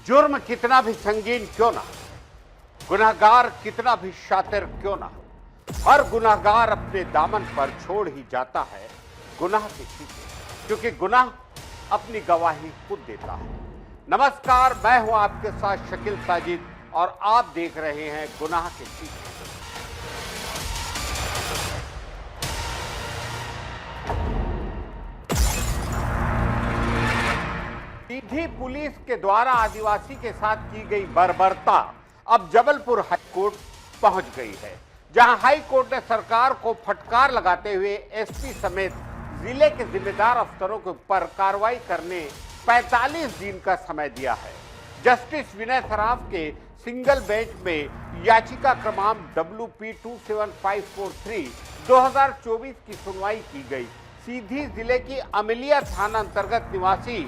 जुर्म कितना भी संगीन क्यों ना, गुनाहगार कितना भी शातिर क्यों ना, हर गुनाहगार अपने दामन पर छोड़ ही जाता है गुनाह के पीछे, क्योंकि गुनाह अपनी गवाही खुद देता है। नमस्कार, मैं हूं आपके साथ शकील साजिद और आप देख रहे हैं गुनाह के पीछे। सीधी पुलिस के द्वारा आदिवासी के साथ की गई बर्बरता अब जबलपुर हाईकोर्ट पहुंच गई है, जहां हाईकोर्ट ने सरकार को फटकार लगाते हुए एसपी समेत जिले के जिम्मेदार अफसरों के ऊपर कार्रवाई करने 45 दिन का समय दिया है। जस्टिस विनय सराफ के सिंगल बेंच में याचिका क्रमांक WP 27543 2024 की सुनवाई की गई। सीधी जिले की अमेलिया थाना अंतर्गत निवासी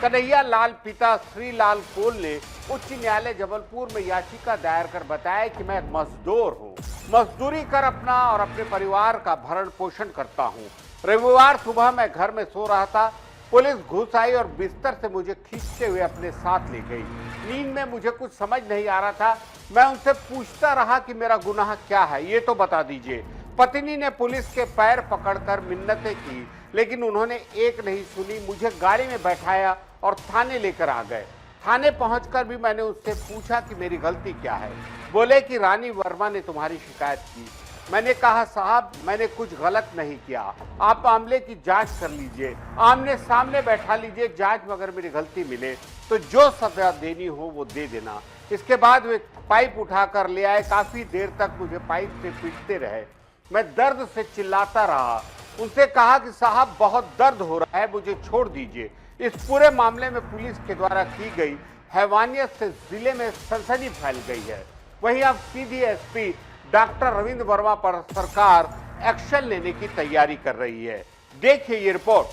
कन्हैया लाल पिता श्रीलाल कोल ने उच्च न्यायालय जबलपुर में याचिका दायर कर बताया कि मैं मजदूर हूं, मजदूरी कर अपना और अपने परिवार का भरण पोषण करता हूं। रविवार सुबह मैं घर में सो रहा था, पुलिस घुस आई और बिस्तर से मुझे खींचते हुए अपने साथ ले गई। नींद में मुझे कुछ समझ नहीं आ रहा था। मैं उनसे पूछता रहा कि मेरा गुनाह क्या है, ये तो बता दीजिए। पत्नी ने पुलिस के पैर पकड़कर मिन्नतें की, लेकिन उन्होंने एक नहीं सुनी। मुझे गाड़ी में बैठाया और थाने लेकर आ गए। थाने पहुंचकर भी मैंने उससे पूछा कि मेरी गलती क्या है। बोले कि रानी वर्मा ने तुम्हारी शिकायत की। मैंने कहा, साहब मैंने कुछ गलत नहीं किया, आप मामले की जांच कर लीजिए, आमने सामने बैठा लीजिए, जांच में अगर मेरी गलती मिले तो जो सजा देनी हो वो दे देना। इसके बाद वे पाइप उठाकर ले आए। काफी देर तक मुझे पाइप से पीटते रहे। मैं दर्द से चिल्लाता रहा। उनसे कहा कि साहब बहुत दर्द हो रहा है, मुझे छोड़ दीजिए। इस पूरे मामले में पुलिस के द्वारा की गई हैवानियत से जिले में सनसनी फैल गई है। वहीं अब सीधी एसपी डॉक्टर रविंद्र वर्मा पर सरकार एक्शन लेने की तैयारी कर रही है। देखिए ये रिपोर्ट।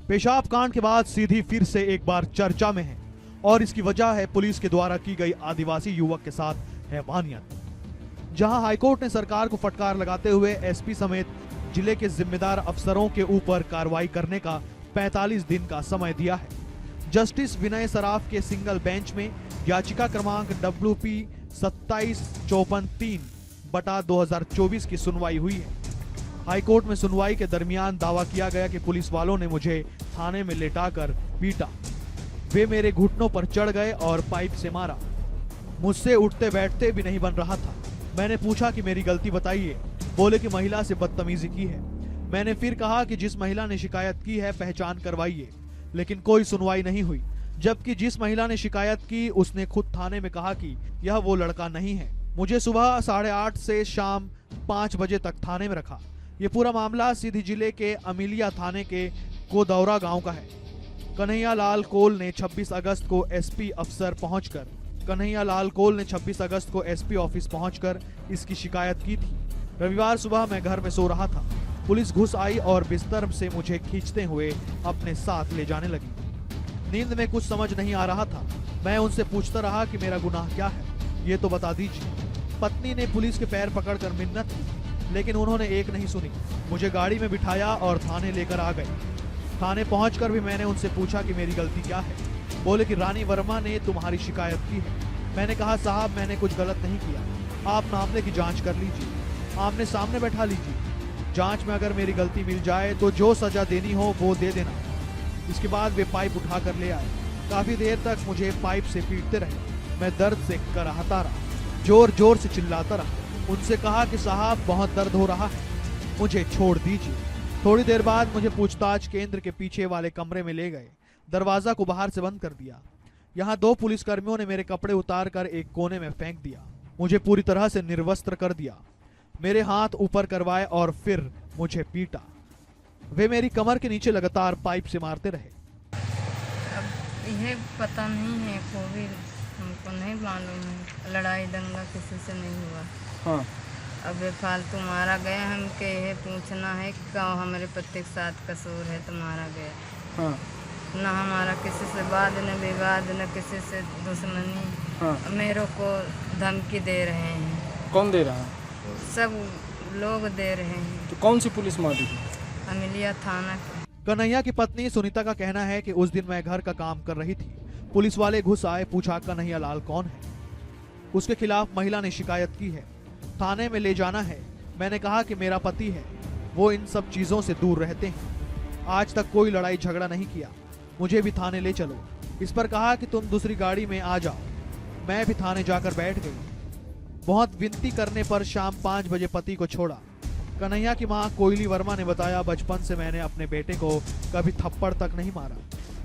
पेशाब कांड के बाद सीधी फिर से एक बार चर्चा में है और इसकी वजह है पुलिस के द्वारा की गई आदिवासी युवक के साथ हैवानियत। जहां हाईकोर्ट ने सरकार को फटकार लगाते हुए एसपी समेत जिले के जिम्मेदार अफसरों के ऊपर कार्रवाई करने का 45 दिन का समय दिया है। जस्टिस विनय सराफ के सिंगल बेंच में याचिका क्रमांक WP 27543 बटा 2024 की सुनवाई हुई है। हाईकोर्ट में सुनवाई के दरमियान दावा किया गया कि पुलिस वालों ने मुझे थाने में लेटाकर पीटा। वे मेरे घुटनों पर चढ़ गए और पाइप से मारा। मुझसे उठते बैठते भी नहीं बन रहा था। मैंने पूछा कि मेरी गलती बताइए। बोले कि महिला से बदतमीजी की है। मैंने फिर कहा कि जिस महिला ने शिकायत की है पहचान करवाइए, लेकिन कोई सुनवाई नहीं हुई। जबकि जिस महिला ने शिकायत की उसने खुद थाने में कहा कि यह वो लड़का नहीं है। मुझे सुबह 8:30 से शाम 5 बजे तक थाने में रखा। ये पूरा मामला सीधी जिले के अमेलिया थाने के कोदौरा गांव का है। कन्हैया लाल कोल ने 26 अगस्त को एसपी ऑफिस पहुंचकर इसकी शिकायत की थी। रविवार सुबह मैं घर में सो रहा था। पुलिस घुस आई और बिस्तर से मुझे खींचते हुए अपने साथ ले जाने लगी। नींद में कुछ समझ नहीं आ रहा था। मैं उनसे पूछता रहा कि मेरा गुनाह क्या है, ये तो बता दीजिए। पत्नी ने पुलिस के पैर पकड़कर मिन्नत की, लेकिन उन्होंने एक नहीं सुनी। मुझे गाड़ी में बिठाया और थाने लेकर आ गए। थाने पहुंचकर भी मैंने उनसे पूछा कि मेरी गलती क्या है। बोले कि रानी वर्मा ने तुम्हारी शिकायत की है। मैंने कहा, साहब मैंने कुछ गलत नहीं किया, आप मामले की जांच कर लीजिए, आमने सामने बैठा लीजिए। जांच में अगर मेरी गलती मिल जाए तो जो सजा देनी हो वो दे देना। इसके बाद वे पाइप उठा कर ले आए। काफी देर तक मुझे पाइप से पीटते रहे। मैं दर्द से कराहता रहा, जोर जोर से चिल्लाता रहा। उनसे कहा कि साहब बहुत दर्द हो रहा है, मुझे छोड़ दीजिए। थोड़ी देर बाद मुझे पूछताछ केंद्र के पीछे वाले कमरे में ले गए। दरवाजा को बाहर से बंद कर दिया। यहाँ 2 पुलिसकर्मियों ने मेरे कपड़े उतार कर एक कोने में फेंक दिया। मुझे पूरी तरह से निर्वस्त्र कर दिया। मेरे हाथ ऊपर करवाए और फिर मुझे पीटा। वे मेरी कमर के नीचे लगातार पाइप से मारते रहे। अब यह पता नहीं है, कोई हमको नहीं मालूम है। लड़ाई दंगा किसी से नहीं हुआ। हाँ। अब बेफालतू मारा गया। हमके यह पूछना है कि क्या हमारे पति के साथ कसूर है तो मारा गया। हाँ। न हमारा किसी से वाद न विवाद न किसी से दुश्मनी। हाँ। मेरे को धमकी दे रहे हैं। कौन दे रहा है? सब लोग दे रहे हैं। तो कौन सी पुलिस मारी थी? अमेलिया थाना। कन्हैया की पत्नी सुनीता का कहना है कि उस दिन मैं घर का काम कर रही थी। पुलिस वाले घुस आए, पूछा कन्हैया लाल कौन है। उसके खिलाफ महिला ने शिकायत की है, थाने में ले जाना है। मैंने कहा कि मेरा पति है, वो इन सब चीजों से दूर रहते हैं, आज तक कोई लड़ाई झगड़ा नहीं किया, मुझे भी थाने ले चलो। इस पर कहा कि तुम दूसरी गाड़ी में आ जाओ। मैं भी थाने जाकर बैठ गई। बहुत विनती करने पर शाम 5 बजे पति को छोड़ा। कन्हैया की मां कोयली वर्मा ने बताया, बचपन से मैंने अपने बेटे को कभी थप्पड़ तक नहीं मारा,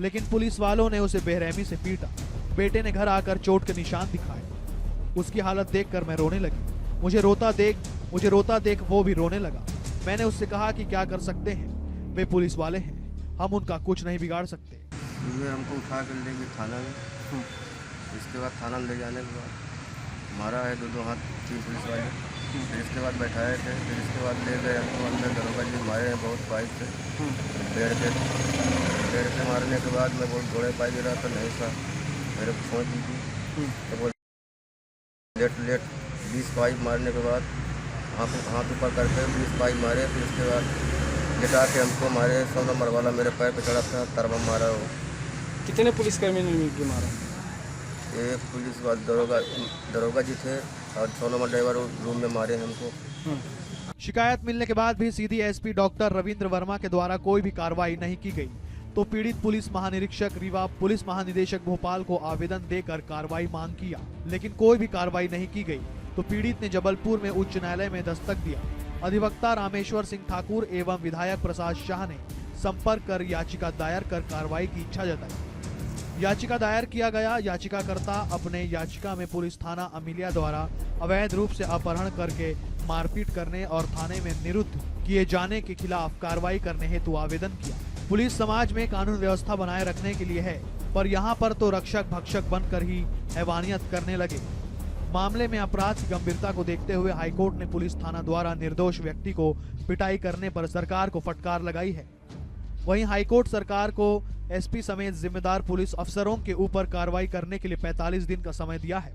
लेकिन पुलिस वालों ने उसे बेरहमी से पीटा। बेटे ने घर आकर चोट के निशान दिखाए। उसकी हालत देखकर मैं रोने लगी। मुझे रोता देख वो भी रोने लगा। मैंने उससे कहा कि क्या कर सकते हैं, वे पुलिस वाले हैं, हम उनका कुछ नहीं बिगाड़ सकते। ये हमको उठा कर ले गए थाना में। इसके बाद थाना ले जाने के बाद मारा है, दो हाथ 3 पुलिस वाले। फिर इसके बाद बैठाए थे, फिर इसके बाद ले गए हमको अंदर। दरोगा जी मारे हैं बहुत पाइप से, पेड़ से मारने के बाद मैं बहुत घोड़े पाई दे रहा था, नहीं था मेरे को छोड़ दी थी। तो वो लेट 20 पाइप मारने के बाद हाथ ऊपर करके 20 पाइप मारे। फिर उसके बाद लिटा के हमको मारे। 100 नंबर वाला मेरे पैर पे चढ़ा था, तरवा मारा। वो कितने पुलिसकर्मी ने मिलकर मारा? एक पुलिस वाले दरोगा जी थे और 100 नंबर ड्राइवर रूम में मारे हमको। शिकायत मिलने के बाद भी सीधी एसपी डॉक्टर रविंद्र वर्मा के द्वारा कोई भी कार्रवाई नहीं की गई, तो पीड़ित पुलिस महानिरीक्षक रीवा, पुलिस महानिदेशक भोपाल को आवेदन देकर कार्रवाई मांग किया, लेकिन कोई भी कार्रवाई नहीं की गई। तो पीड़ित ने जबलपुर में उच्च न्यायालय में दस्तक दिया। अधिवक्ता रामेश्वर सिंह ठाकुर एवं विधायक प्रसाद शाह ने संपर्क कर याचिका दायर कर कार्रवाई की इच्छा जताई। याचिका दायर किया गया। याचिकाकर्ता अपने याचिका में पुलिस थाना अमिलिया द्वारा अवैध रूप से अपहरण करके मारपीट करने और थाने में निरुद्ध किए जाने के खिलाफ कार्रवाई करने हेतु आवेदन किया। पुलिस समाज में कानून व्यवस्था बनाए रखने के लिए है, पर यहाँ पर तो रक्षक भक्षक बनकर ही हैवानियत करने लगे। मामले में अपराध की गंभीरता को देखते हुए हाईकोर्ट ने पुलिस थाना द्वारा निर्दोष व्यक्ति को पिटाई करने पर सरकार को फटकार लगाई है। वहीं हाईकोर्ट सरकार को एसपी समेत जिम्मेदार पुलिस अफसरों के ऊपर कार्रवाई करने के लिए 45 दिन का समय दिया है।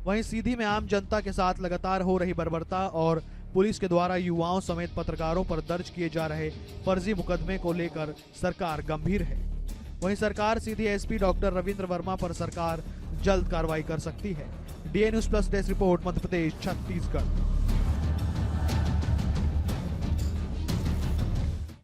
वहीं सीधी में आम जनता के साथ लगातार हो रही बर्बरता और पुलिस के द्वारा युवाओं समेत पत्रकारों पर दर्ज किए जा रहे फर्जी मुकदमे को लेकर सरकार गंभीर है। वहीं सरकार सीधी एसपी डॉक्टर रविंद्र वर्मा पर सरकार जल्द कार्रवाई कर सकती है। DA news plus desk report, Madhya Pradesh, Chhattisgarh.